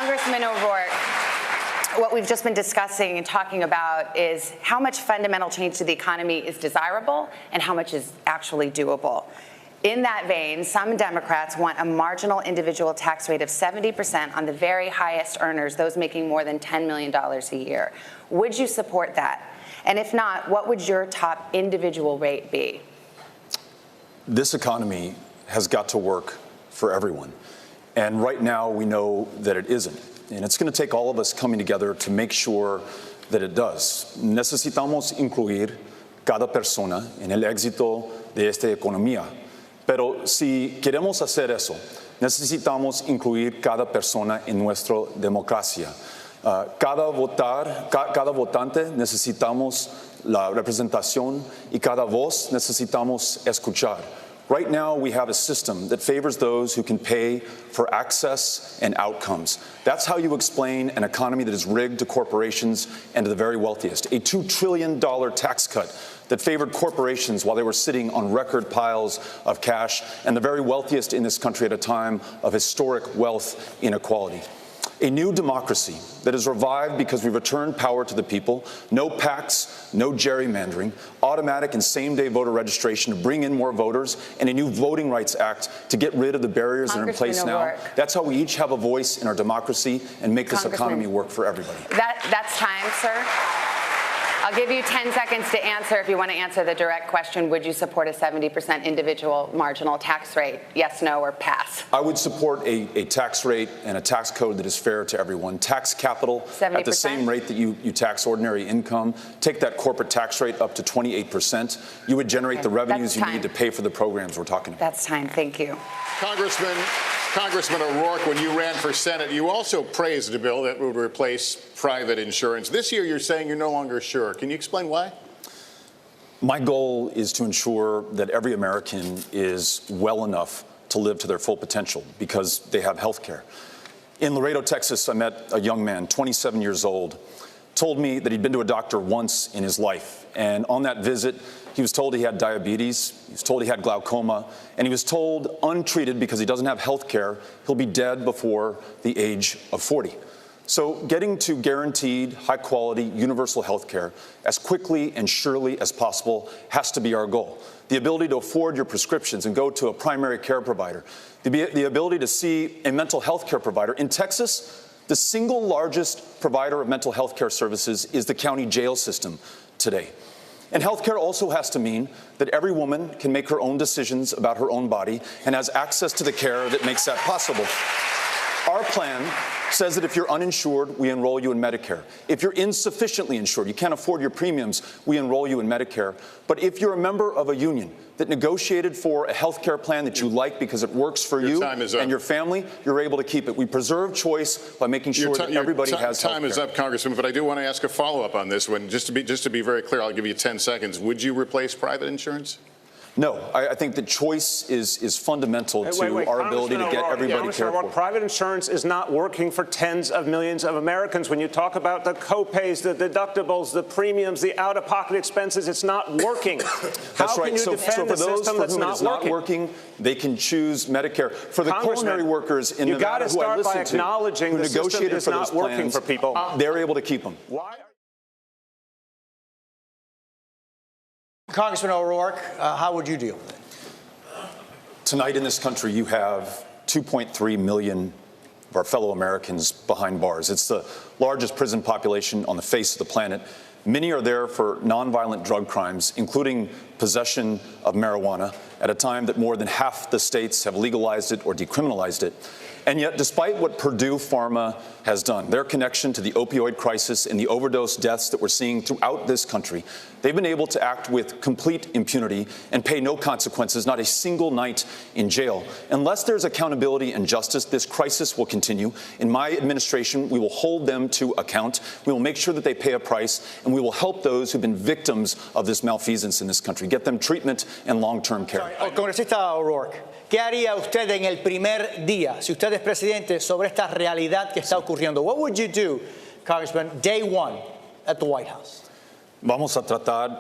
Congressman O'Rourke, what we've just been discussing and talking about is how much fundamental change to the economy is desirable and how much is actually doable. In that vein, some Democrats want a marginal individual tax rate of 70% on the very highest earners, those making more than $10 million a year. Would you support that? And if not, what would your top individual rate be? This economy has got to work for everyone. And right now we know that it isn't. And it's going to take all of us coming together to make sure that it does. Necesitamos incluir cada persona en el éxito de esta economía. Pero si queremos hacer eso, necesitamos incluir cada persona en nuestra democracia. Cada votante necesitamos la representación y cada voz necesitamos escuchar. Right now, we have a system that favors those who can pay for access and outcomes. That's how you explain an economy that is rigged to corporations and to the very wealthiest. A $2 trillion tax cut that favored corporations while they were sitting on record piles of cash, and the very wealthiest in this country at a time of historic wealth inequality. A new democracy that is revived because we returned power to the people, no PACs, no gerrymandering, automatic and same-day voter registration to bring in more voters, and a new Voting Rights Act to get rid of the barriers that are in place now. That's how we each have a voice in our democracy and make this economy work for everybody. That's time, sir. I'll give you 10 seconds to answer. If you want to answer the direct question, would you support a 70% individual marginal tax rate? Yes, no, or pass? I would support a tax rate and a tax code that is fair to everyone. Tax capital 70%? At the same rate that you tax ordinary income. Take that corporate tax rate up to 28%. You would generate the revenues you need to pay for the programs we're talking about. That's time. Thank you. Congressman O'Rourke, when you ran for Senate, you also praised a bill that would replace private insurance. This year, you're saying you're no longer sure. Can you explain why? My goal is to ensure that every American is well enough to live to their full potential because they have health care. In Laredo, Texas, I met a young man, 27 years old, told me that he'd been to a doctor once in his life. And on that visit, he was told he had diabetes, he was told he had glaucoma, and he was told untreated because he doesn't have health care, he'll be dead before the age of 40. So getting to guaranteed, high-quality, universal health care as quickly and surely as possible has to be our goal. The ability to afford your prescriptions and go to a primary care provider, the ability to see a mental health care provider. In Texas, the single largest provider of mental health care services is the county jail system today. And healthcare also has to mean that every woman can make her own decisions about her own body and has access to the care that makes that possible. Our plan says that if you're uninsured, we enroll you in Medicare. If you're insufficiently insured, you can't afford your premiums, we enroll you in Medicare. But if you're a member of a union that negotiated for a health care plan that you like because it works for you and your family, you're able to keep it. We preserve choice by making sure that everybody has health care. Time is up, Congressman, but I do want to ask a follow-up on this one. Just to be very clear, I'll give you 10 seconds. Would you replace private insurance? No, I think that choice is fundamental to our ability to get everybody cared for. Private insurance is not working for tens of millions of Americans. When you talk about the co-pays, the deductibles, the premiums, the out-of-pocket expenses, it's not working. That's right. So for those for whom it is not working, they can choose Medicare. For the culinary workers in Nevada who I listen to, who negotiated for those plans, they're able to keep them. Why? Congressman O'Rourke, how would you deal with it? Tonight in this country, you have 2.3 million of our fellow Americans behind bars. It's the largest prison population on the face of the planet. Many are there for nonviolent drug crimes, including possession of marijuana, at a time that more than half the states have legalized it or decriminalized it. And yet, despite what Purdue Pharma has done, their connection to the opioid crisis and the overdose deaths that we're seeing throughout this country, they've been able to act with complete impunity and pay no consequences, not a single night in jail. Unless there's accountability and justice, this crisis will continue. In my administration, we will hold them to account. We will make sure that they pay a price, and we will help those who've been victims of this malfeasance in this country, get them treatment and long-term care. Congresista O'Rourke, ¿qué haría usted en el primer día, si usted es presidente, sobre esta realidad que está ocurriendo? What would you do, Congressman, day one at the White House? Vamos a tratar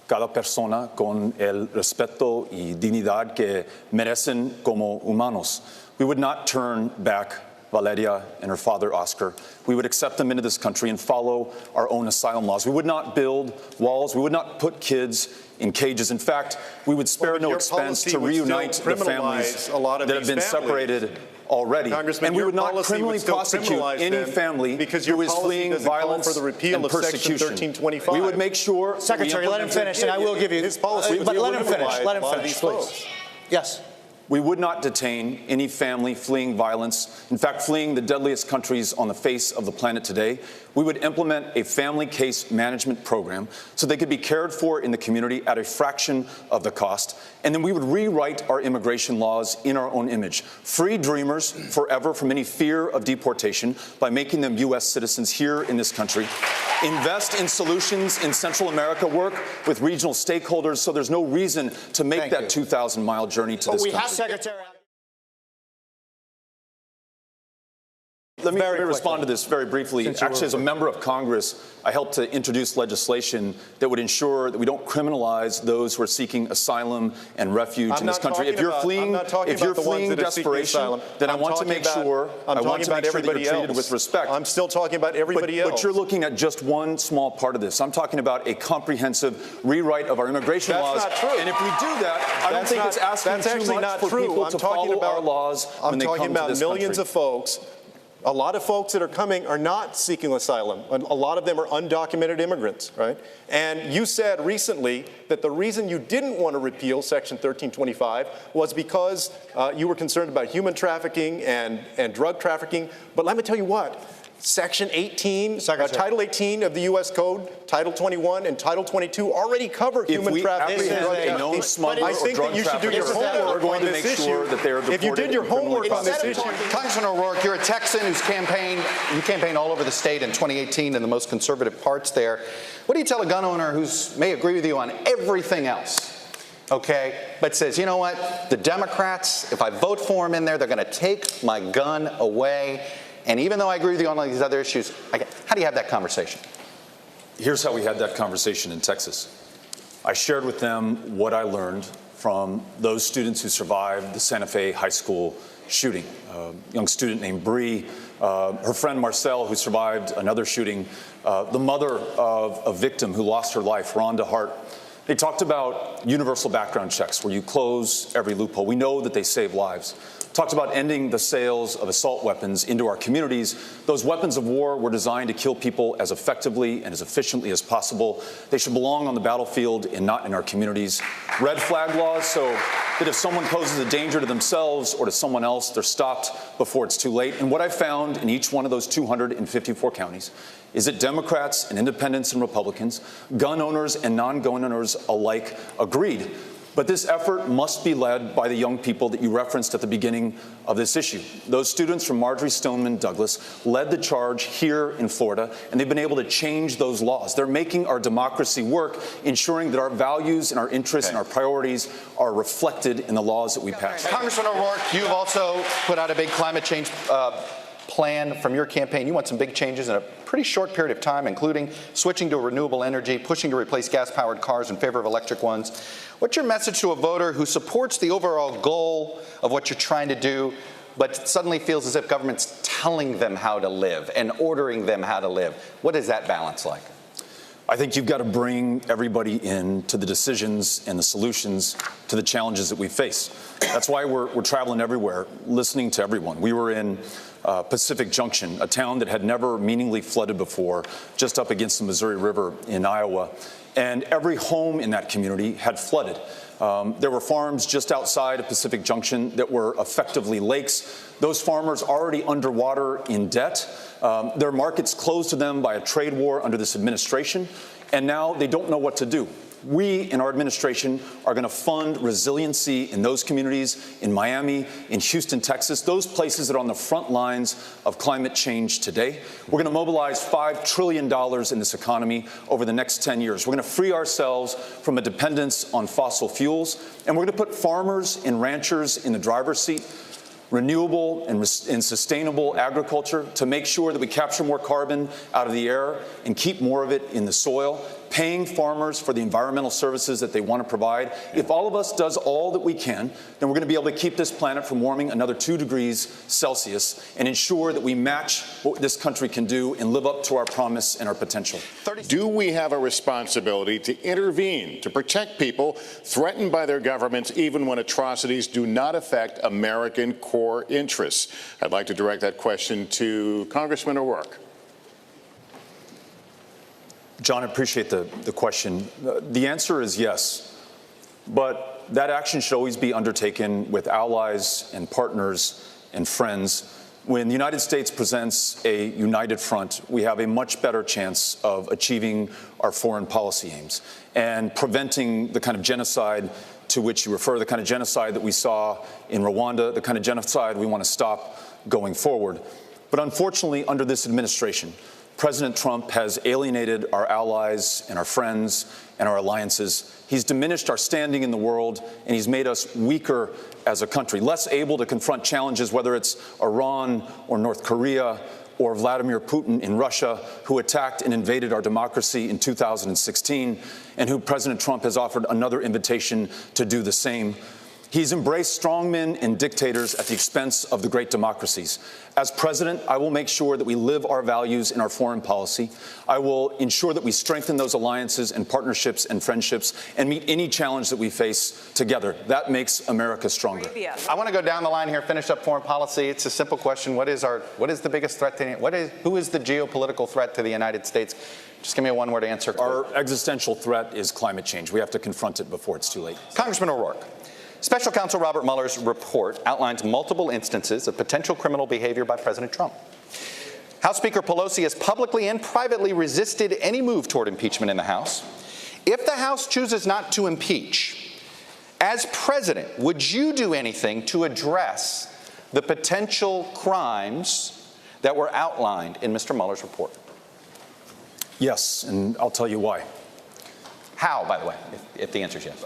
cada persona con el respeto y dignidad que merecen como humanos. We would not turn back Valeria and her father, Oscar, we would accept them into this country and follow our own asylum laws. We would not build walls. We would not put kids in cages. In fact, we would spare no expense to reunite the families that have been separated already. Congressman, and we would not criminally prosecute any family who is fleeing violence for the repeal and of Section persecution. 1325. We would make sure. Secretary, let him finish, and I will give you his policy. But let him finish. Let him finish, please. Folks. Yes. We would not detain any family fleeing violence, in fact, fleeing the deadliest countries on the face of the planet today. We would implement a family case management program so they could be cared for in the community at a fraction of the cost. And then we would rewrite our immigration laws in our own image, free dreamers forever from any fear of deportation by making them U.S. citizens here in this country. Invest in solutions in Central America, work with regional stakeholders so there's no reason to make that 2,000-mile journey to this country. Secretary. Let me respond to this very briefly. Actually, as a member of Congress, I helped to introduce legislation that would ensure that we don't criminalize those who are seeking asylum and refuge in this country. If you're fleeing desperation, then I want to make sure that you're treated with respect. I'm still talking about everybody else. But you're looking at just one small part of this. I'm talking about a comprehensive rewrite of our immigration laws. That's not true. And if we do that, I don't think it's asking too much for people to follow our laws when they come to this country. I'm talking about millions of folks. A lot of folks that are coming are not seeking asylum. A lot of them are undocumented immigrants, right? And you said recently that the reason you didn't want to repeal Section 1325 was because you were concerned about human trafficking and drug trafficking. But let me tell you what. Section 18, Title 18 of the U.S. Code, Title 21, and Title 22 already cover human trafficking and drug trafficking. I think that you should do your homework on this issue. If you did your homework on this issue. Congressman O'Rourke, you're a Texan who's campaigned all over the state in 2018 in the most conservative parts there. What do you tell a gun owner who may agree with you on everything else, okay, but says, you know what, the Democrats, if I vote for them in there, they're going to take my gun away? And even though I agree with you on all these other issues, how do you have that conversation? Here's how we had that conversation in Texas. I shared with them what I learned from those students who survived the Santa Fe High School shooting. A young student named Bree, her friend Marcel, who survived another shooting, the mother of a victim who lost her life, Rhonda Hart. They talked about universal background checks where you close every loophole. We know that they save lives. Talked about ending the sales of assault weapons into our communities. Those weapons of war were designed to kill people as effectively and as efficiently as possible. They should belong on the battlefield and not in our communities. Red flag laws so that if someone poses a danger to themselves or to someone else, they're stopped before it's too late. And what I found in each one of those 254 counties is that Democrats and independents and Republicans, gun owners and non-gun owners alike, agreed. But this effort must be led by the young people that you referenced at the beginning of this issue. Those students from Marjory Stoneman Douglas led the charge here in Florida, and they've been able to change those laws. They're making our democracy work, ensuring that our values and our interests and our priorities are reflected in the laws that we pass. Congressman O'Rourke, you've also put out a big climate change plan from your campaign. You want some big changes in a pretty short period of time, including switching to renewable energy, pushing to replace gas-powered cars in favor of electric ones. What's your message to a voter who supports the overall goal of what you're trying to do, but suddenly feels as if government's telling them how to live and ordering them how to live? What is that balance like? I think you've got to bring everybody in to the decisions and the solutions to the challenges that we face. That's why we're traveling everywhere, listening to everyone. We were in Pacific Junction, a town that had never meaningfully flooded before, just up against the Missouri River in Iowa. And every home in that community had flooded. There were farms just outside of Pacific Junction that were effectively lakes. Those farmers already underwater in debt. Their markets closed to them by a trade war under this administration, and now they don't know what to do. We in our administration are going to fund resiliency in those communities, in Miami, in Houston, Texas, those places that are on the front lines of climate change today. We're going to mobilize $5 trillion in this economy over the next 10 years. We're going to free ourselves from a dependence on fossil fuels, and we're going to put farmers and ranchers in the driver's seat. Renewable and sustainable agriculture to make sure that we capture more carbon out of the air and keep more of it in the soil. paying farmers for the environmental services that they want to provide. If all of us does all that we can, then we're going to be able to keep this planet from warming another 2 degrees Celsius and ensure that we match what this country can do and live up to our promise and our potential. Do we have a responsibility to intervene, to protect people threatened by their governments, even when atrocities do not affect American core interests? I'd like to direct that question to Congressman O'Rourke. John, I appreciate the question. The answer is yes, but that action should always be undertaken with allies and partners and friends. When the United States presents a united front, we have a much better chance of achieving our foreign policy aims and preventing the kind of genocide to which you refer, the kind of genocide that we saw in Rwanda, the kind of genocide we want to stop going forward. But unfortunately, under this administration, President Trump has alienated our allies and our friends and our alliances. He's diminished our standing in the world, and he's made us weaker as a country, less able to confront challenges, whether it's Iran or North Korea or Vladimir Putin in Russia, who attacked and invaded our democracy in 2016, and who President Trump has offered another invitation to do the same. He's embraced strongmen and dictators at the expense of the great democracies. As president, I will make sure that we live our values in our foreign policy. I will ensure that we strengthen those alliances and partnerships and friendships and meet any challenge that we face together. That makes America stronger. I want to go down the line here, finish up foreign policy. It's a simple question. What is the biggest threat to who is the geopolitical threat to the United States? Just give me a one-word answer. Our existential threat is climate change. We have to confront it before it's too late. Congressman O'Rourke. Special Counsel Robert Mueller's report outlines multiple instances of potential criminal behavior by President Trump. House Speaker Pelosi has publicly and privately resisted any move toward impeachment in the House. If the House chooses not to impeach, as president, would you do anything to address the potential crimes that were outlined in Mr. Mueller's report? Yes, and I'll tell you why. How, by the way, if the answer is yes?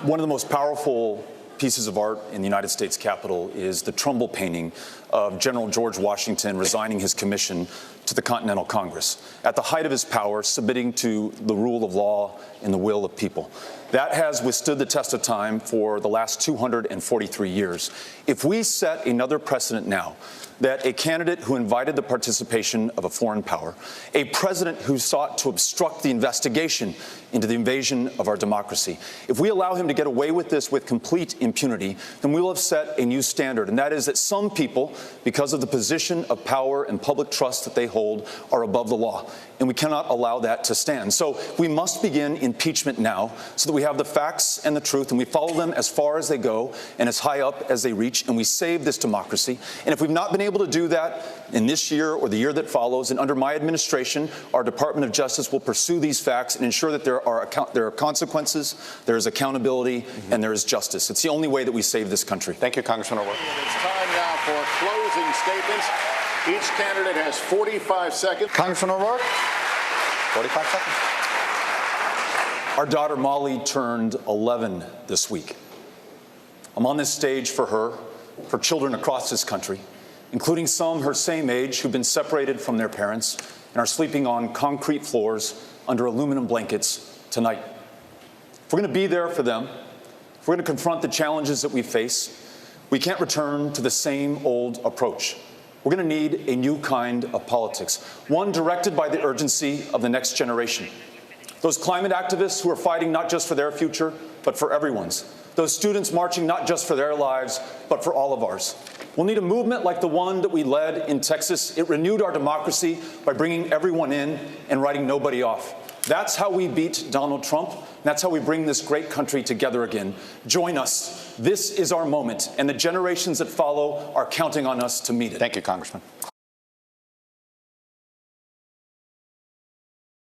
One of the most powerful pieces of art in the United States Capitol is the Trumbull painting of General George Washington resigning his commission to the Continental Congress, at the height of his power, submitting to the rule of law and the will of people. That has withstood the test of time for the last 243 years. If we set another precedent now, that a candidate who invited the participation of a foreign power, a president who sought to obstruct the investigation into the invasion of our democracy, if we allow him to get away with this with complete impunity, then we will have set a new standard, and that is that some people, because of the position of power and public trust that they hold, are above the law. And we cannot allow that to stand. So we must begin impeachment now so that we have the facts and the truth, and we follow them as far as they go and as high up as they reach, and we save this democracy. And if we've not been able to do that in this year or the year that follows, and under my administration, our Department of Justice will pursue these facts and ensure that there are consequences, there is accountability, and there is justice. It's the only way that we save this country. Thank you, Congressman O'Rourke. It's time now for closing statements. Each candidate has 45 seconds. Congressman O'Rourke, 45 seconds. Our daughter Molly turned 11 this week. I'm on this stage for her, for children across this country, including some her same age who've been separated from their parents and are sleeping on concrete floors under aluminum blankets tonight. If we're going to be there for them, if we're going to confront the challenges that we face, we can't return to the same old approach. We're going to need a new kind of politics, one directed by the urgency of the next generation. Those climate activists who are fighting not just for their future, but for everyone's. Those students marching not just for their lives, but for all of ours. We'll need a movement like the one that we led in Texas. It renewed our democracy by bringing everyone in and writing nobody off. That's how we beat Donald Trump. That's how we bring this great country together again. Join us. This is our moment, and the generations that follow are counting on us to meet it. Thank you, Congressman.